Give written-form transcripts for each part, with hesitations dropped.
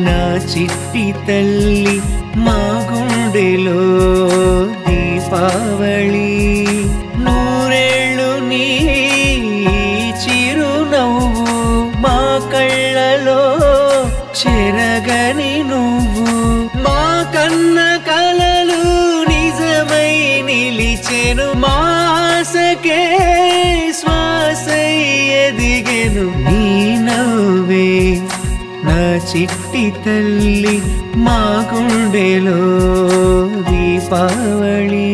నా చిట్టి తల్లి మా గుండెలో దీపావళి నూరేళ్ళు నీ చిరునవ్వు మా కళ్ళలో చెరగని నువ్వు మా కన్న కలలు నిజమై నిలిచెను మాసకే శ్వాసై ఎదిగెను నీ నవ్వే నా చిట్టి తల్లి మా గుండెలో దీపావళి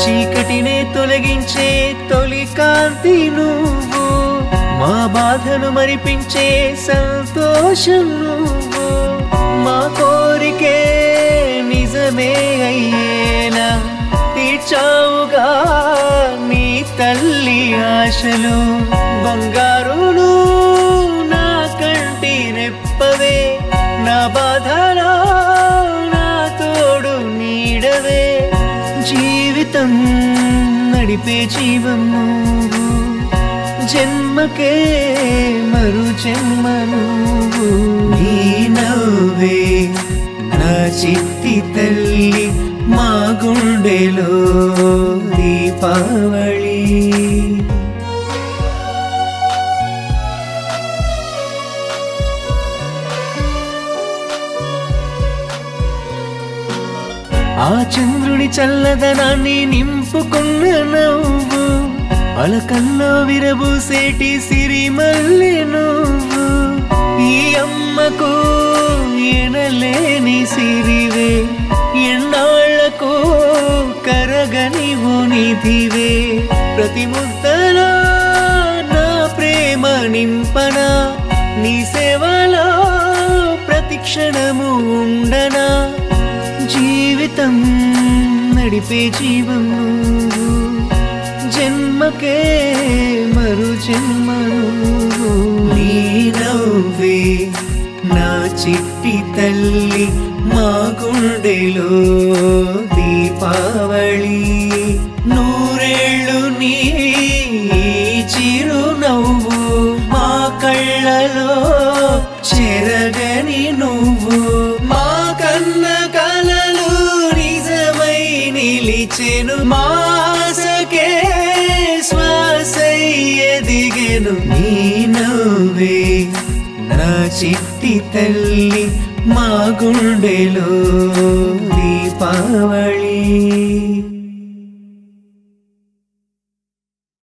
చీకటినే తొలగించే తొలి కాంతి నువ్వు మా బాధను మరిపించే సంతోషం నువ్వు మా కోరికే నిజమే అయ్యేలా తీర్చావుగా నీ తల్లి ఆశలు బంగారును నా కంటి రెప్పవే నా బాధలో నా తోడు నీడవే జీవితం నడిపే జీవం నువ్వు జన్మకే మరు జన్మ నువ్వు నీ నవ్వే నా చిట్టి తల్లి మా గుండెలో దీపావళి ఆ చంద్రుని చల్లదనాన్ని నింపుకున్న నవ్వు అలకల్లో విరబూసేటి సిరిమల్లె నువ్వు ఈ అమ్మకు ఎనలేని సిరివే ఎన్నాళ్లకు కరగని నిధివే ప్రతి ముద్దలో నా ప్రేమ నింపనా నీ సేవలో ప్రతి క్షణము ఉండనా జీవితం నడిపే జీవం నువ్వు జన్మకే మరు జన్మ నువ్వు నీ నవ్వే నా చిట్టి తల్లి మా గుండెలో దీపావళి నూరేళ్ళు నీ చిరునవ్వు మా కళ్ళలో చెరగని నువ్వు మా కన్న కలలు నిజమై నిలిచెను మాసకే శ్వాసై ఎదిగెను నీ నవ్వే నా చిట్టి తల్లి మా గుండెలో దీపావళి